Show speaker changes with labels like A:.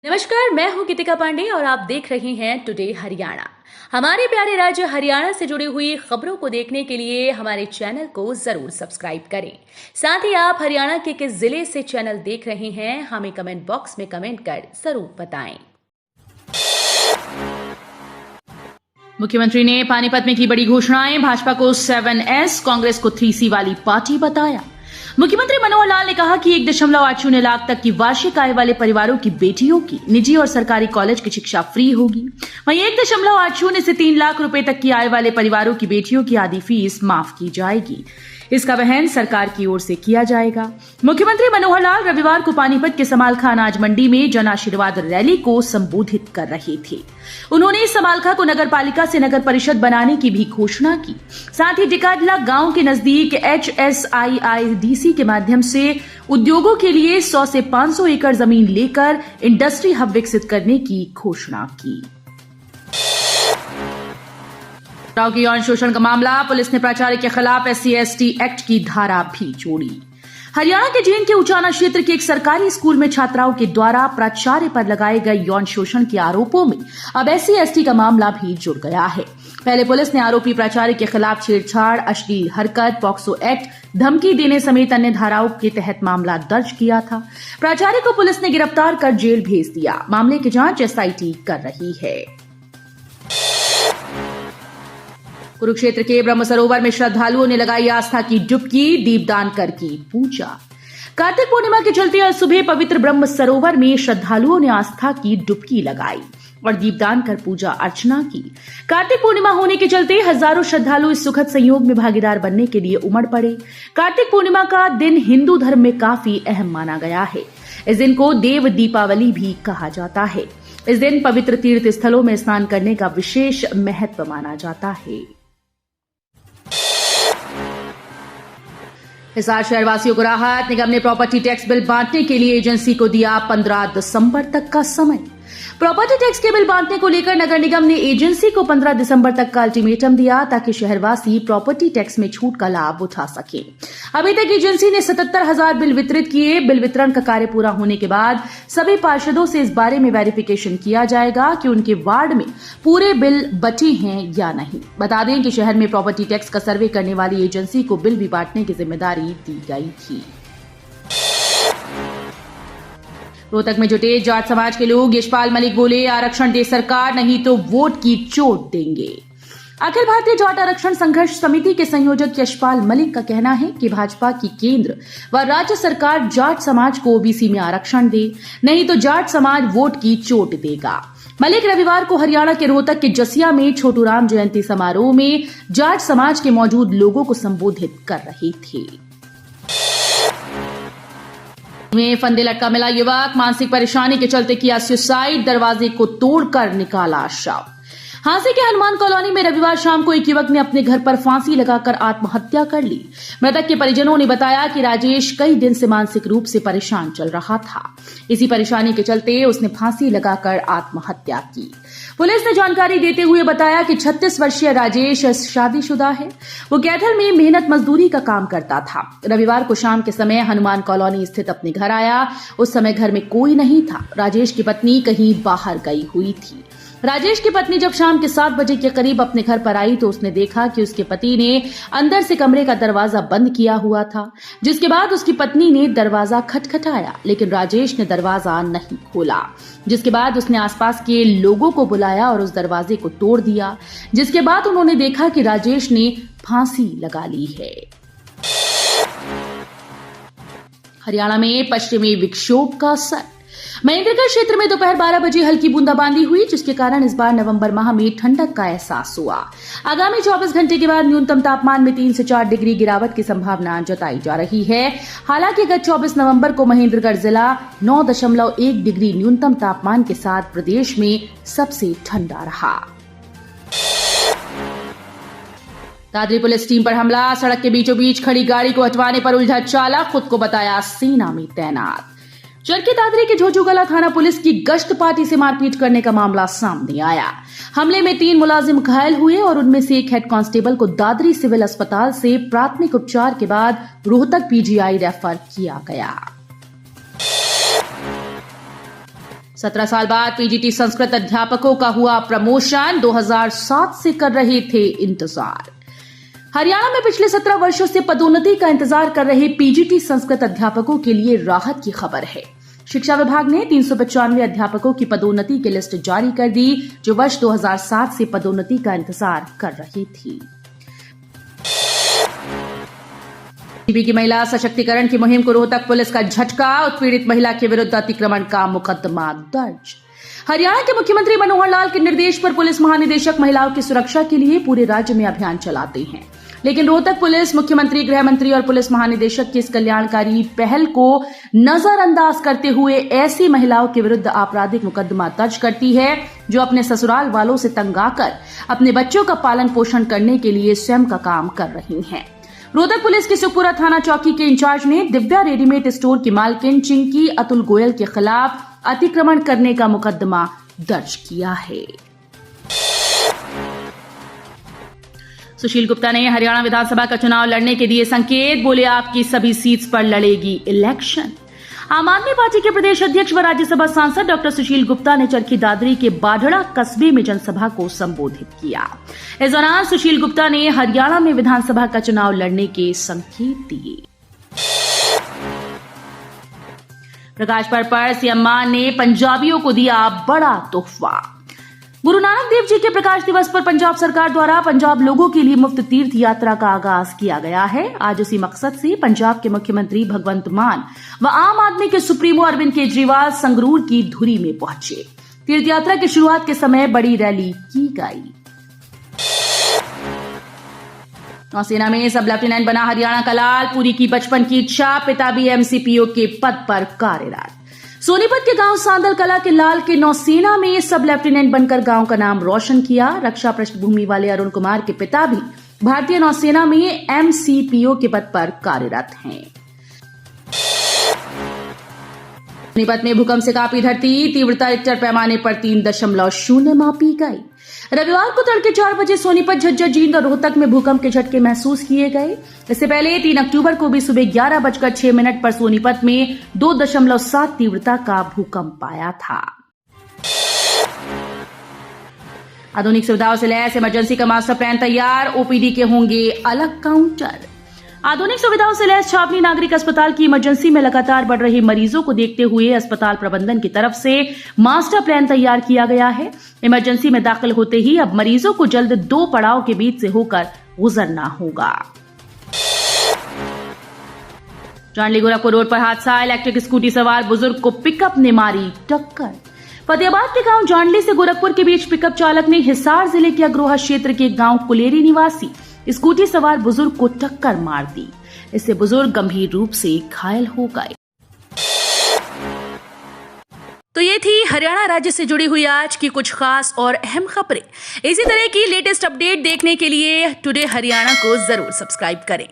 A: नमस्कार, मैं हूं गीतिका पांडे और आप देख रहे हैं टुडे हरियाणा। हमारे प्यारे राज्य हरियाणा से जुड़ी हुई खबरों को देखने के लिए हमारे चैनल को जरूर सब्सक्राइब करें। साथ ही आप हरियाणा के किस जिले से चैनल देख रहे हैं हमें कमेंट बॉक्स में कमेंट कर जरूर बताएं। मुख्यमंत्री ने पानीपत में की बड़ी घोषणाएं, भाजपा को 7S, कांग्रेस को 3C वाली पार्टी बताया। मुख्यमंत्री मनोहर लाल ने कहा कि 1.80 लाख तक की वार्षिक आय वाले परिवारों की बेटियों की निजी और सरकारी कॉलेज की शिक्षा फ्री होगी। वहीं 1.80 से 3 लाख रुपए तक की आय वाले परिवारों की बेटियों की आधी फीस माफ की जाएगी। इसका वहन सरकार की ओर से किया जाएगा। मुख्यमंत्री मनोहर लाल रविवार को पानीपत के समालखा अनाज मंडी में जन आशीर्वाद रैली को संबोधित कर रहे थे। उन्होंने समालखा को नगर पालिका से नगर परिषद बनाने की भी घोषणा की। साथ ही डिकाडला गांव के नजदीक HSIIDC के माध्यम से उद्योगों के लिए 100 से 500 एकड़ जमीन लेकर इंडस्ट्री हब विकसित करने की घोषणा की। के यौन शोषण का मामला, पुलिस ने प्राचार्य के खिलाफ SC/ST एक्ट की धारा भी जोड़ी। हरियाणा के जींद के उचाना क्षेत्र के एक सरकारी स्कूल में छात्राओं के द्वारा प्राचार्य पर लगाए गए यौन शोषण के आरोपों में अब SC/ST का मामला भी जुड़ गया है। पहले पुलिस ने आरोपी प्राचार्य के खिलाफ छेड़छाड़, अश्लील हरकत, पॉक्सो एक्ट, धमकी देने समेत अन्य धाराओं के तहत मामला दर्ज किया था। प्राचार्य को पुलिस ने गिरफ्तार कर जेल भेज दिया। मामले की जांच SIT कर रही है। कुरुक्षेत्र के ब्रह्म सरोवर में श्रद्धालुओं ने लगाई आस्था की डुबकी, दीपदान कर की पूजा। कार्तिक पूर्णिमा के चलते आज सुबह पवित्र ब्रह्म सरोवर में श्रद्धालुओं ने आस्था की डुबकी लगाई और दीपदान कर पूजा अर्चना की। कार्तिक पूर्णिमा होने के चलते हजारों श्रद्धालु इस सुखद संयोग में भागीदार बनने के लिए उमड़ पड़े। कार्तिक पूर्णिमा का दिन हिंदू धर्म में काफी अहम माना गया है। इस दिन को देव दीपावली भी कहा जाता है। इस दिन पवित्र तीर्थ स्थलों में स्नान करने का विशेष महत्व माना जाता है। हिसार शहरवासियों को राहत, निगम ने प्रॉपर्टी टैक्स बिल बांटने के लिए एजेंसी को दिया 15 दिसंबर तक का समय। प्रॉपर्टी टैक्स के बिल बांटने को लेकर नगर निगम ने एजेंसी को 15 दिसंबर तक का अल्टीमेटम दिया ताकि शहरवासी प्रॉपर्टी टैक्स में छूट का लाभ उठा सके। अभी तक एजेंसी ने 77,000 बिल वितरित किए। बिल वितरण का कार्य पूरा होने के बाद सभी पार्षदों से इस बारे में वेरिफिकेशन किया जाएगा कि उनके वार्ड में पूरे बिल बचे हैं या नहीं। बता दें कि शहर में प्रॉपर्टी टैक्स का सर्वे करने वाली एजेंसी को बिल भी बांटने की जिम्मेदारी दी गई थी। रोहतक में जुटे जाट समाज के लोग, यशपाल मलिक बोले आरक्षण दे सरकार, नहीं तो वोट की चोट देंगे। अखिल भारतीय जाट आरक्षण संघर्ष समिति के संयोजक यशपाल मलिक का कहना है कि भाजपा की केंद्र व राज्य सरकार जाट समाज को OBC में आरक्षण दे, नहीं तो जाट समाज वोट की चोट देगा। मलिक रविवार को हरियाणा के रोहतक के जसिया में छोटू राम जयंती समारोह में जाट समाज के मौजूद लोगों को संबोधित कर रहे थे। में फंदे लटका मिला युवक, मानसिक परेशानी के चलते किया सुसाइड, दरवाजे को तोड़कर निकाला शव। हांसी के हनुमान कॉलोनी में रविवार शाम को एक युवक ने अपने घर पर फांसी लगाकर आत्महत्या कर ली। मृतक के परिजनों ने बताया कि राजेश कई दिन से मानसिक रूप से परेशान चल रहा था। इसी परेशानी के चलते उसने फांसी लगाकर आत्महत्या की। पुलिस ने जानकारी देते हुए बताया कि 36 वर्षीय राजेश शादीशुदा है। वो कैथल में मेहनत मजदूरी का काम करता था। रविवार को शाम के समय हनुमान कॉलोनी स्थित अपने घर आया। उस समय घर में कोई नहीं था। राजेश की पत्नी कहीं बाहर गई हुई थी। राजेश की पत्नी जब शाम के 7 बजे के करीब अपने घर पर आई तो उसने देखा कि उसके पति ने अंदर से कमरे का दरवाजा बंद किया हुआ था। जिसके बाद उसकी पत्नी ने दरवाजा खटखटाया, लेकिन राजेश ने दरवाजा नहीं खोला। जिसके बाद उसने आसपास के लोगों को बुलाया और उस दरवाजे को तोड़ दिया। जिसके बाद उन्होंने देखा कि राजेश ने फांसी लगा ली है। हरियाणा में पश्चिमी विक्षोभ का असर। महेंद्रगढ़ क्षेत्र में दोपहर 12 बजे हल्की बूंदाबांदी हुई, जिसके कारण इस बार नवंबर माह में ठंडक का एहसास हुआ। आगामी 24 घंटे के बाद न्यूनतम तापमान में 3 से 4 डिग्री गिरावट की संभावना जताई जा रही है। हालांकि गत 24 नवंबर को महेंद्रगढ़ जिला 9.1 डिग्री न्यूनतम तापमान के साथ प्रदेश में सबसे ठंडा रहा। दादरी पुलिस टीम पर हमला, सड़क के बीचों बीच खड़ी गाड़ी को हटवाने पर उलझा चालक, खुद को बताया सेना में तैनात। चरखी दादरी के झोझूगला थाना पुलिस की गश्त पार्टी से मारपीट करने का मामला सामने आया। हमले में 3 मुलाजिम घायल हुए और उनमें से एक हेड कांस्टेबल को दादरी सिविल अस्पताल से प्राथमिक उपचार के बाद रोहतक PGI रेफर किया गया। 17 साल बाद पीजीटी संस्कृत अध्यापकों का हुआ प्रमोशन, 2007 से कर रहे थे इंतजार। हरियाणा में पिछले 17 वर्षों से पदोन्नति का इंतजार कर रहे पीजीटी संस्कृत अध्यापकों के लिए राहत की खबर है। शिक्षा विभाग ने 395 अध्यापकों की पदोन्नति की लिस्ट जारी कर दी, जो वर्ष 2007 से पदोन्नति का इंतजार कर रही थी। टीबी की महिला सशक्तिकरण की मुहिम को रोहतक पुलिस का झटका, उत्पीड़ित महिला के विरुद्ध अतिक्रमण का मुकदमा दर्ज। हरियाणा के मुख्यमंत्री मनोहर लाल के निर्देश पर पुलिस महानिदेशक महिलाओं की सुरक्षा के लिए पूरे राज्य में अभियान चलाते हैं, लेकिन रोहतक पुलिस मुख्यमंत्री, गृह मंत्री और पुलिस महानिदेशक की इस कल्याणकारी पहल को नजरअंदाज करते हुए ऐसी महिलाओं के विरुद्ध आपराधिक मुकदमा दर्ज करती है जो अपने ससुराल वालों से तंग आकर अपने बच्चों का पालन पोषण करने के लिए स्वयं का काम कर रही हैं। रोहतक पुलिस की सुखपुरा थाना चौकी के इंचार्ज ने दिव्या रेडीमेड स्टोर की मालकिन चिंकी अतुल गोयल के खिलाफ अतिक्रमण करने का मुकदमा दर्ज किया है। सुशील गुप्ता ने हरियाणा विधानसभा का चुनाव लड़ने के दिए संकेत, बोले आपकी सभी सीट्स पर लड़ेगी इलेक्शन। आम आदमी पार्टी के प्रदेश अध्यक्ष व राज्यसभा सांसद डॉक्टर सुशील गुप्ता ने चरखी दादरी के बाढ़ड़ा कस्बे में जनसभा को संबोधित किया। इस दौरान सुशील गुप्ता ने हरियाणा में विधानसभा का चुनाव लड़ने के संकेत दिए। प्रकाश पर्व पर सीएम मान ने पंजाबियों को दिया बड़ा तोहफा। गुरु नानक देव जी के प्रकाश दिवस पर पंजाब सरकार द्वारा पंजाब लोगों के लिए मुफ्त तीर्थ यात्रा का आगाज किया गया है। आज उसी मकसद से पंजाब के मुख्यमंत्री भगवंत मान व आम आदमी के सुप्रीमो अरविंद केजरीवाल संगरूर की धुरी में पहुंचे। तीर्थ यात्रा की शुरुआत के समय बड़ी रैली की गई। नौसेना में सब लेफ्टिनेंट बना हरियाणा का लाल, पूरी की बचपन की इच्छा, पिता भी एमसीपीओ के पद पर कार्यरत। सोनीपत के गांव सांदल कला के लाल के नौसेना में सब लेफ्टिनेंट बनकर गांव का नाम रोशन किया। रक्षा पृष्ठभूमि वाले अरुण कुमार के पिता भी भारतीय नौसेना में एमसीपीओ के पद पर कार्यरत हैं। सोनीपत में भूकंप से कांपी धरती, तीव्रता रिक्टर पैमाने पर 3.0 मापी गई। रविवार को तड़के 4 बजे सोनीपत, झज्जर, जींद और रोहतक में भूकंप के झटके महसूस किए गए। इससे पहले 3 अक्टूबर को भी सुबह 11:06 पर सोनीपत में 2.7 तीव्रता का भूकंप आया था। आधुनिक सुविधाओं से लैस इमरजेंसी का मास्टर प्लान तैयार, ओपीडी के होंगे अलग काउंटर। आधुनिक सुविधाओं से लैस छावनी नागरिक अस्पताल की इमरजेंसी में लगातार बढ़ रहे मरीजों को देखते हुए अस्पताल प्रबंधन की तरफ से मास्टर प्लान तैयार किया गया है। इमरजेंसी में दाखिल होते ही अब मरीजों को जल्द 2 पड़ाव के बीच से होकर गुजरना होगा। जांडली गोरखपुर रोड पर हादसा, इलेक्ट्रिक स्कूटी सवार बुजुर्ग को पिकअप ने मारी टक्कर। फतेहाबाद के गांव जांडली से गोरखपुर के बीच पिकअप चालक ने हिसार जिले के अग्रोहा क्षेत्र के गांव कुलेरी निवासी स्कूटी सवार बुजुर्ग को टक्कर मार दी। इससे बुजुर्ग गंभीर रूप से घायल हो गए। तो ये थी हरियाणा राज्य से जुड़ी हुई आज की कुछ खास और अहम खबरें। इसी तरह की लेटेस्ट अपडेट देखने के लिए टुडे हरियाणा को जरूर सब्सक्राइब करें।